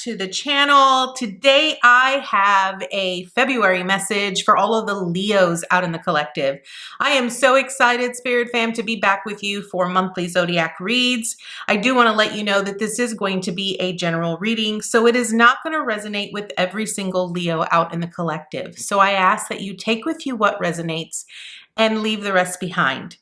to the channel. Today I have a February message for all of the Leos out in the collective. I am so excited, Spirit Fam, to be back with you for monthly zodiac reads. I do want to let you know that this is going to be a general reading, so it is not going to resonate with every single Leo out in the collective. So I ask that you take with you what resonates and leave the rest behind.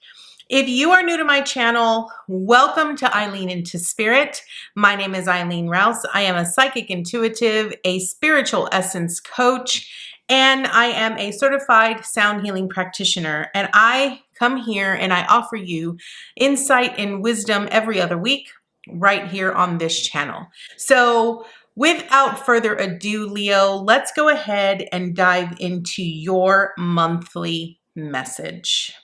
If you are new to my channel, welcome to Eileen Into Spirit. My name is Eileen Rouse. I am a psychic intuitive, a spiritual essence coach, and I am a certified sound healing practitioner. And I come here and I offer you insight and wisdom every other week right here on this channel. So without further ado, Leo, let's go ahead and dive into your monthly message.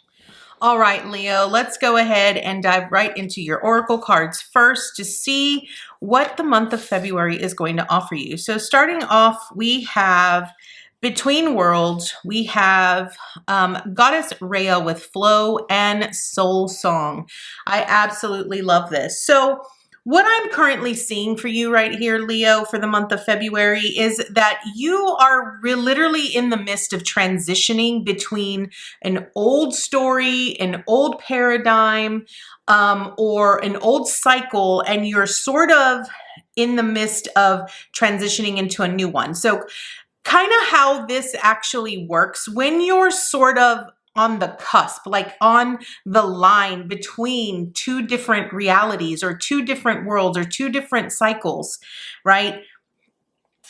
All right, Leo, let's go ahead and dive right into your oracle cards first to see what the month of February is going to offer you. So starting off, we have Between Worlds. We have Goddess Rhea with Flow and Soul Song. I absolutely love this. So what I'm currently seeing for you right here, Leo, for the month of February is that you are literally in the midst of transitioning between an old story, an old paradigm, or an old cycle, and you're sort of in the midst of transitioning into a new one. So kind of how this actually works when you're sort of on the cusp, like on the line between two different realities or two different worlds or two different cycles, right?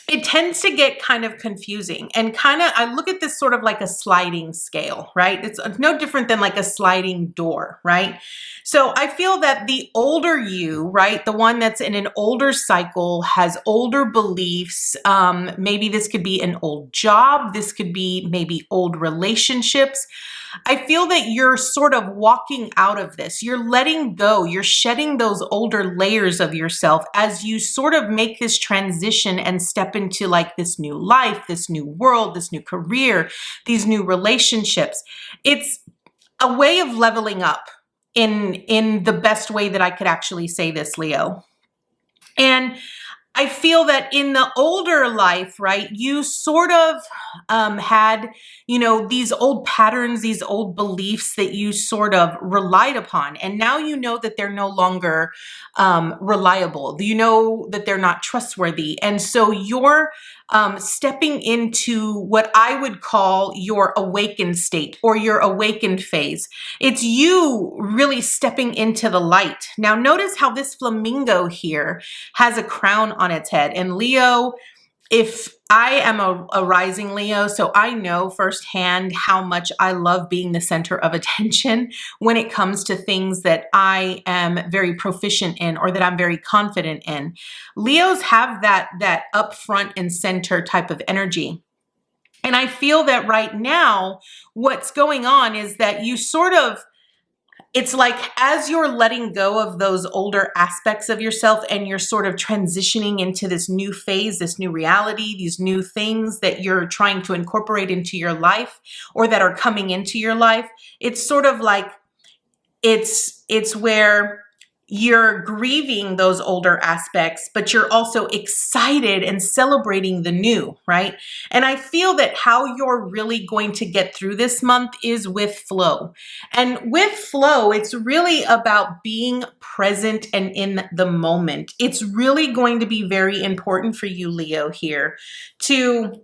It tends to get kind of confusing and I look at this sort of like a sliding scale, right? It's no different than like a sliding door, right? So I feel that the older you, right, the one that's in an older cycle has older beliefs. Maybe this could be an old job. This could be maybe old relationships. I feel that you're sort of walking out of this. You're letting go. You're shedding those older layers of yourself as you sort of make this transition and step into like this new life, this new world, this new career, these new relationships. It's a way of leveling up in the best way that I could actually say this, Leo. And I feel that in the older life, right, you sort of had, these old patterns, these old beliefs that you sort of relied upon. And now you know that they're no longer reliable. You know that they're not trustworthy. And so you're stepping into what I would call your awakened state or your awakened phase. It's you really stepping into the light. Now, notice how this flamingo here has a crown on its head. And Leo, if I am a rising Leo, so I know firsthand how much I love being the center of attention when it comes to things that I am very proficient in or that I'm very confident in. Leos have that up front and center type of energy. And I feel that right now, what's going on is that you sort of, it's like as you're letting go of those older aspects of yourself and you're sort of transitioning into this new phase, this new reality, these new things that you're trying to incorporate into your life or that are coming into your life, it's sort of like it's where you're grieving those older aspects, but you're also excited and celebrating the new, right? And I feel that how you're really going to get through this month is with flow. And with flow, it's really about being present and in the moment. It's really going to be very important for you, Leo, here to,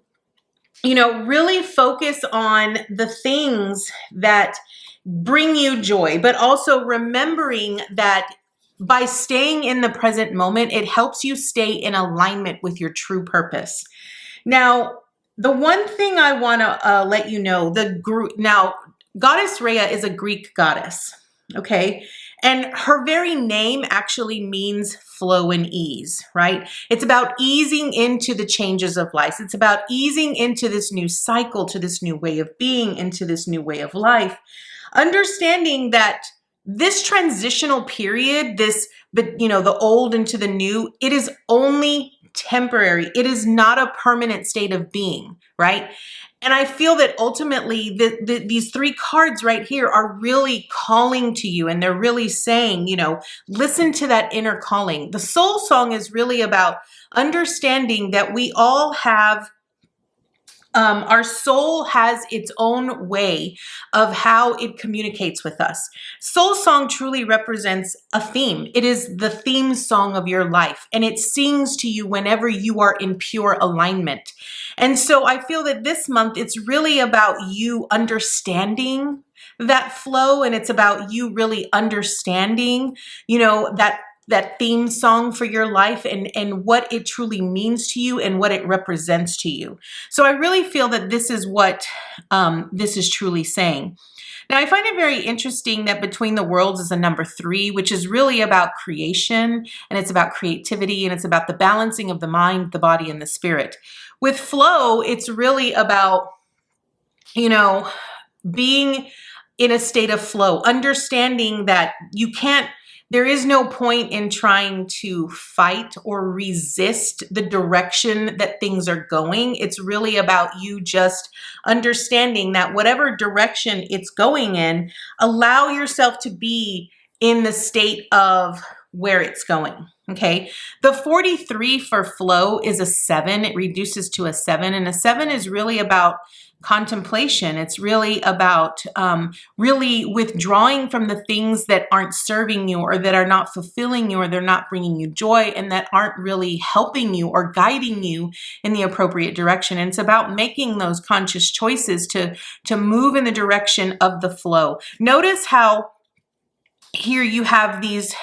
really focus on the things that bring you joy, but also remembering that by staying in the present moment, it helps you stay in alignment with your true purpose. Now, the one thing I want to let you know, now, Goddess Rhea is a Greek goddess, okay? And her very name actually means flow and ease, right? It's about easing into the changes of life. It's about easing into this new cycle, to this new way of being, into this new way of life. Understanding that this transitional period, the old into the new, it is only temporary. It is not a permanent state of being, right? And I feel that ultimately these three cards right here are really calling to you, and they're really saying, you know, listen to that inner calling. The soul song is really about understanding that we all have our soul has its own way of how it communicates with us. Soul song truly represents a theme. It is the theme song of your life, and it sings to you whenever you are in pure alignment. And so I feel that this month, it's really about you understanding that flow, and it's about you really understanding, you know, that theme song for your life, and what it truly means to you and what it represents to you. So I really feel that this is what this is truly saying. Now, I find it very interesting that Between the Worlds is a number 3, which is really about creation, and it's about creativity, and it's about the balancing of the mind, the body, and the spirit. With flow, it's really about, you know, being in a state of flow, understanding that there is no point in trying to fight or resist the direction that things are going. It's really about you just understanding that whatever direction it's going in, allow yourself to be in the state of where it's going. Okay. The 43 for flow is a 7. It reduces to a 7, and a 7 is really about contemplation. It's really about really withdrawing from the things that aren't serving you, or that are not fulfilling you, or they're not bringing you joy, and that aren't really helping you or guiding you in the appropriate direction. And it's about making those conscious choices to move in the direction of the flow. Notice how here you have these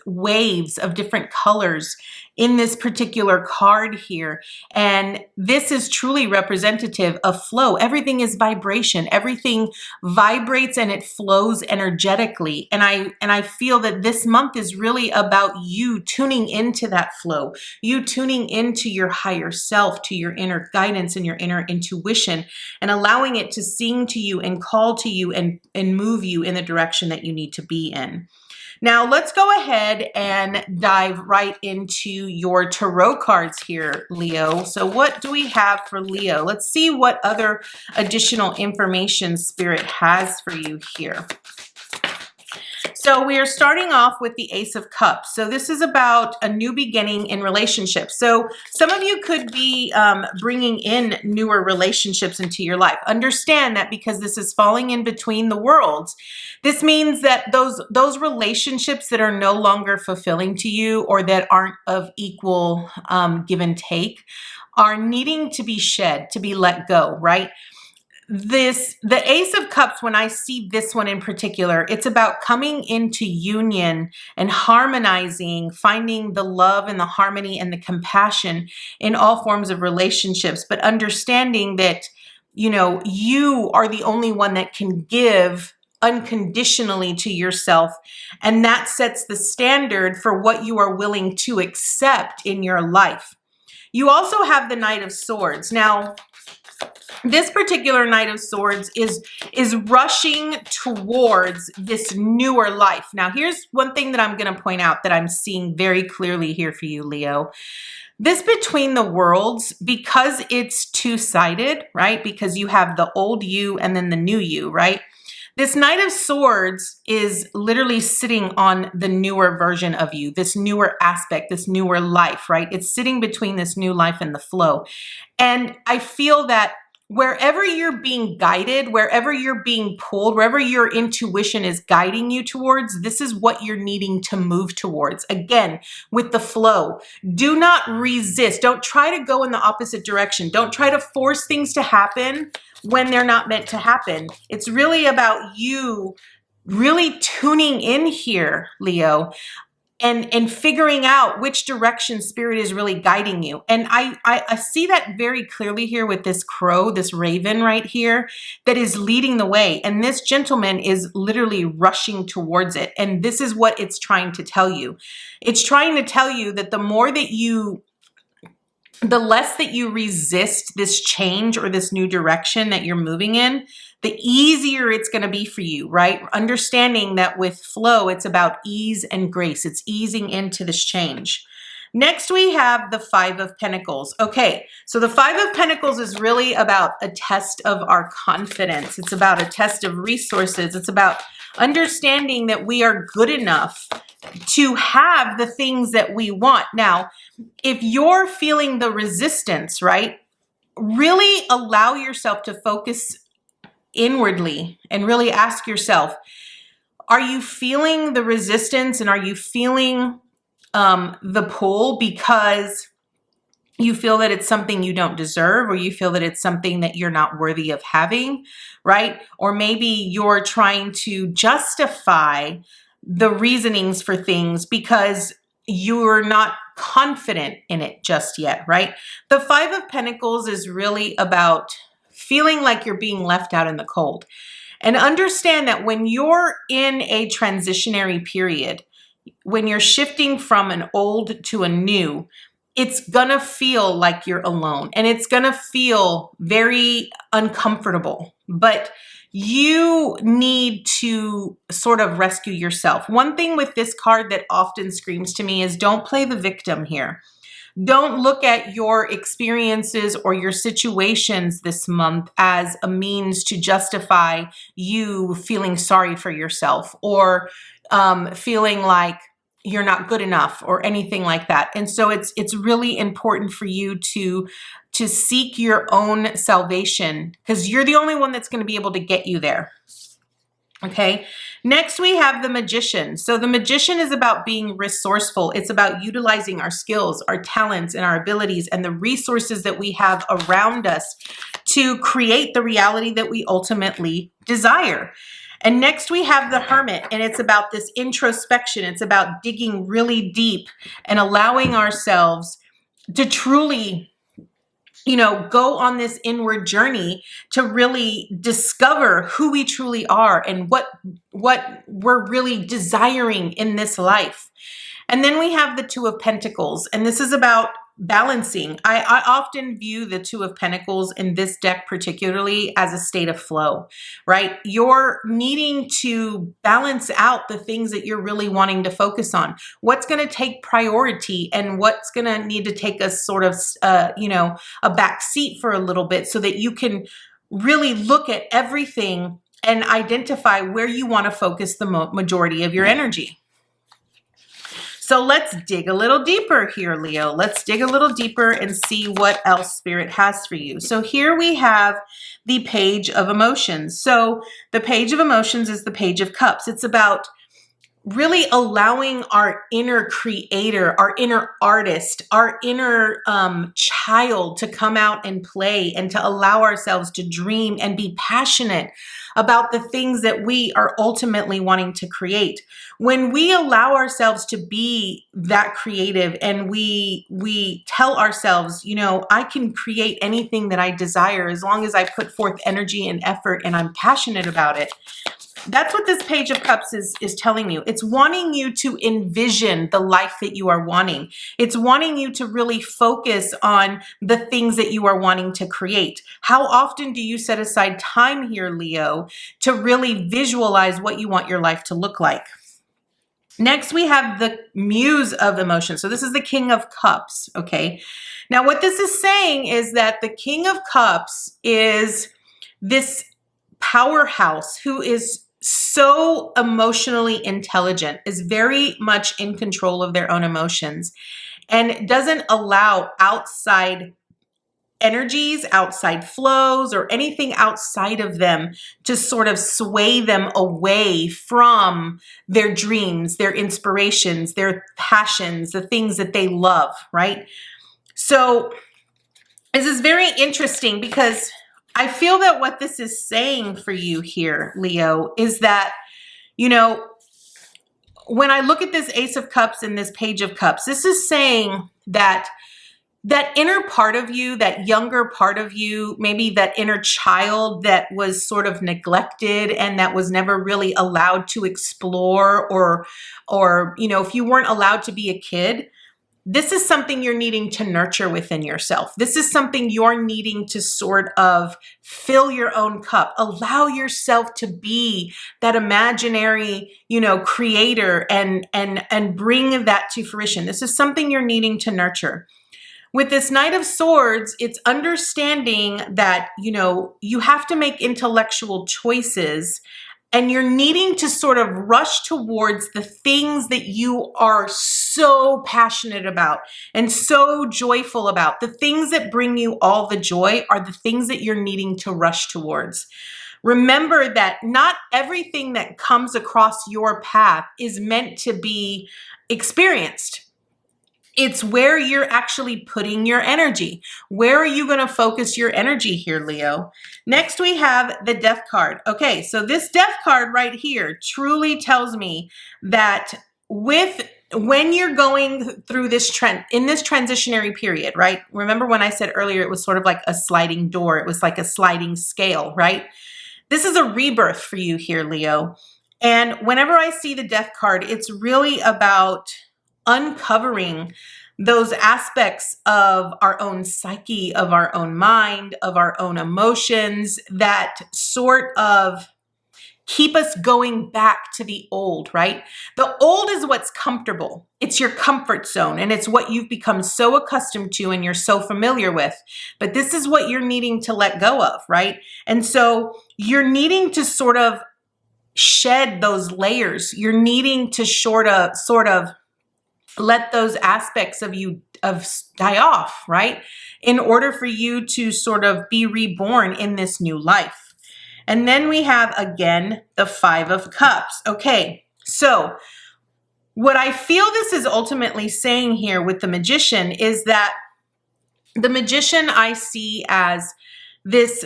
waves of different colors in this particular card here. And this is truly representative of flow. Everything is vibration. Everything vibrates and it flows energetically. And I feel that this month is really about you tuning into that flow, you tuning into your higher self, to your inner guidance and your inner intuition, and allowing it to sing to you and call to you and move you in the direction that you need to be in. Now let's go ahead and dive right into your tarot cards here, Leo. So what do we have for Leo? Let's see what other additional information Spirit has for you here. So we are starting off with the Ace of Cups. So this is about a new beginning in relationships. So some of you could be bringing in newer relationships into your life. Understand that because this is falling in between the worlds, this means that those relationships that are no longer fulfilling to you, or that aren't of equal give and take, are needing to be shed, to be let go, right? The Ace of Cups, when I see this one in particular, it's about coming into union and harmonizing, finding the love and the harmony and the compassion in all forms of relationships, but understanding that, you know, you are the only one that can give unconditionally to yourself. And that sets the standard for what you are willing to accept in your life. You also have the Knight of Swords. Now, this particular Knight of Swords is rushing towards this newer life. Now, here's one thing that I'm going to point out that I'm seeing very clearly here for you, Leo. This Between the Worlds, because it's two-sided, right? Because you have the old you and then the new you, right? This Knight of Swords is literally sitting on the newer version of you, this newer aspect, this newer life, right? It's sitting between this new life and the flow. And I feel that wherever you're being guided, wherever you're being pulled, wherever your intuition is guiding you towards, this is what you're needing to move towards. Again, with the flow, do not resist. Don't try to go in the opposite direction. Don't try to force things to happen when they're not meant to happen. It's really about you really tuning in here, Leo, and figuring out which direction Spirit is really guiding you. And I see that very clearly here with this crow, this raven right here, that is leading the way. And this gentleman is literally rushing towards it. And this is what it's trying to tell you. It's trying to tell you that the less that you resist this change or this new direction that you're moving in, the easier it's going to be for you, right? Understanding that with flow, it's about ease and grace. It's easing into this change. Next, we have the Five of Pentacles. Okay, so the Five of Pentacles is really about a test of our confidence. It's about a test of resources. It's about understanding that we are good enough to have the things that we want. Now, if you're feeling the resistance, right, really allow yourself to focus inwardly and really ask yourself, are you feeling the resistance and are you feeling the pull because you feel that it's something you don't deserve, or you feel that it's something that you're not worthy of having, right? Or maybe you're trying to justify the reasonings for things because you're not confident in it just yet, right? The Five of Pentacles is really about feeling like you're being left out in the cold. And understand that when you're in a transitionary period, when you're shifting from an old to a new, it's gonna feel like you're alone and it's gonna feel very uncomfortable, but you need to sort of rescue yourself. One thing with this card that often screams to me is don't play the victim here. Don't look at your experiences or your situations this month as a means to justify you feeling sorry for yourself or feeling like you're not good enough or anything like that. And so it's really important for you to seek your own salvation because you're the only one that's going to be able to get you there. Okay. Next, we have the Magician. So the Magician is about being resourceful. It's about utilizing our skills, our talents, and our abilities and the resources that we have around us to create the reality that we ultimately desire. And next we have the Hermit, and it's about this introspection. It's about digging really deep and allowing ourselves to truly, go on this inward journey to really discover who we truly are and what we're really desiring in this life. And then we have the Two of Pentacles, and this is about balancing. I often view the Two of Pentacles in this deck particularly as a state of flow, right? You're needing to balance out the things that you're really wanting to focus on. What's going to take priority and what's going to need to take a sort of, a back seat for a little bit so that you can really look at everything and identify where you want to focus the majority of your energy. So let's dig a little deeper here, Leo. Let's dig a little deeper and see what else Spirit has for you. So here we have the Page of Emotions. So the Page of Emotions is the Page of Cups. It's about really allowing our inner creator, our inner artist, our inner child to come out and play and to allow ourselves to dream and be passionate about the things that we are ultimately wanting to create. When we allow ourselves to be that creative and we tell ourselves, I can create anything that I desire as long as I put forth energy and effort and I'm passionate about it. That's what this Page of Cups is telling you. It's wanting you to envision the life that you are wanting. It's wanting you to really focus on the things that you are wanting to create. How often do you set aside time here, Leo, to really visualize what you want your life to look like? Next, we have the Muse of Emotion. So this is the King of Cups, okay? Now, what this is saying is that the King of Cups is this powerhouse who is so emotionally intelligent, is very much in control of their own emotions, and doesn't allow outside energies, outside flows, or anything outside of them to sort of sway them away from their dreams, their inspirations, their passions, the things that they love, right? So this is very interesting because I feel that what this is saying for you here, Leo, is that, when I look at this Ace of Cups and this Page of Cups, this is saying that inner part of you, that younger part of you, maybe that inner child that was sort of neglected and that was never really allowed to explore or if you weren't allowed to be a kid, this is something you're needing to nurture within yourself. This is something you're needing to sort of fill your own cup. Allow yourself to be that imaginary, creator and bring that to fruition. This is something you're needing to nurture. With this Knight of Swords, it's understanding that, you have to make intellectual choices, and you're needing to sort of rush towards the things that you are so passionate about and so joyful about. The things that bring you all the joy are the things that you're needing to rush towards. Remember that not everything that comes across your path is meant to be experienced. It's where you're actually putting your energy. Where are you going to focus your energy here, Leo? Next, we have the Death card. Okay, so this Death card right here truly tells me that when you're going through this trend, in this transitionary period, right? Remember when I said earlier it was sort of like a sliding door. It was like a sliding scale, right? This is a rebirth for you here, Leo. And whenever I see the Death card, it's really about uncovering those aspects of our own psyche, of our own mind, of our own emotions that sort of keep us going back to the old, right? The old is what's comfortable. It's your comfort zone, and it's what you've become so accustomed to and you're so familiar with. But this is what you're needing to let go of, right? And so you're needing to sort of shed those layers. You're needing to sort of let those aspects of you die off, right? In order for you to sort of be reborn in this new life. And then we have, again, the Five of Cups. Okay, so what I feel this is ultimately saying here with the Magician is that the Magician I see as this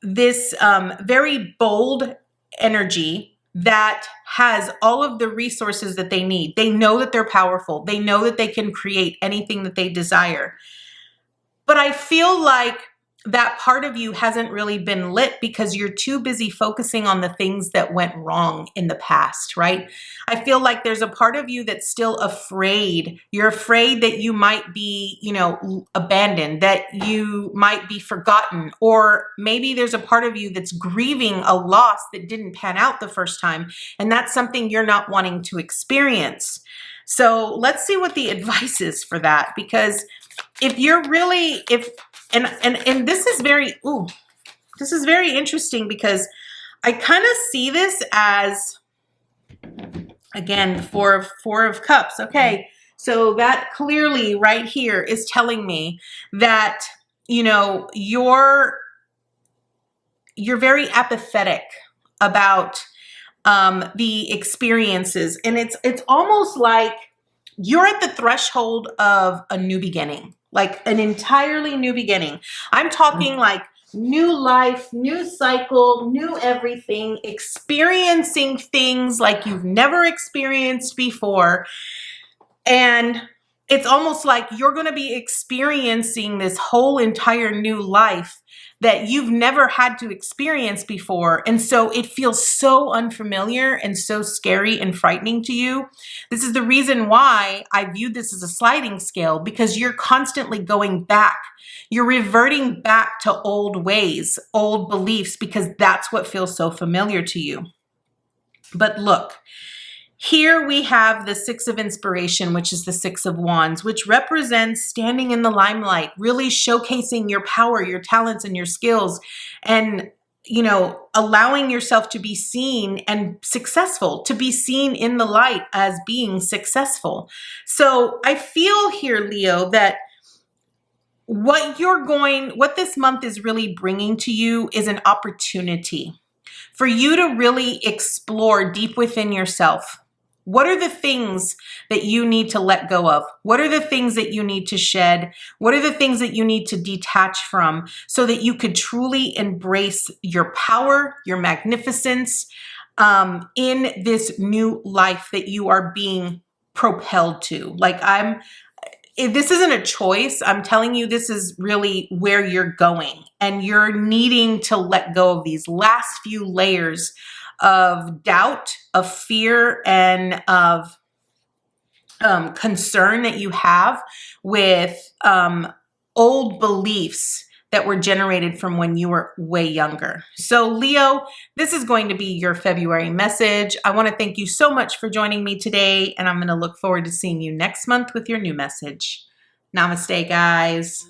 very bold energy that has all of the resources that they need. They know that they're powerful. They know that they can create anything that they desire. But I feel like that part of you hasn't really been lit because you're too busy focusing on the things that went wrong in the past, right? I feel like there's a part of you that's still afraid. You're afraid that you might be, abandoned, that you might be forgotten, or maybe there's a part of you that's grieving a loss that didn't pan out the first time, and that's something you're not wanting to experience. So let's see what the advice is for that, because if you're really, and this is very interesting because I kind of see this as, again, four of Cups. Okay, so that clearly right here is telling me that, you're very apathetic about the experiences, and it's almost like you're at the threshold of a new beginning, like an entirely new beginning. I'm talking like new life, new cycle, new everything, experiencing things like you've never experienced before. And it's almost like you're going to be experiencing this whole entire new life that you've never had to experience before. And so it feels so unfamiliar and so scary and frightening to you. This is the reason why I view this as a sliding scale, because you're constantly going back. You're reverting back to old ways, old beliefs, because that's what feels so familiar to you. But look, here we have the Six of Inspiration, which is the Six of Wands, which represents standing in the limelight, really showcasing your power, your talents, and your skills, and, allowing yourself to be seen and successful, to be seen in the light as being successful. So I feel here, Leo, that what this month is really bringing to you is an opportunity for you to really explore deep within yourself. What are the things that you need to let go of? What are the things that you need to shed? What are the things that you need to detach from so that you could truly embrace your power, your magnificence in this new life that you are being propelled to? This isn't a choice. I'm telling you, this is really where you're going, and you're needing to let go of these last few layers of doubt, of fear, and of concern that you have with old beliefs that were generated from when you were way younger. So Leo, this is going to be your February message. I want to thank you so much for joining me today, and I'm going to look forward to seeing you next month with your new message. Namaste, guys.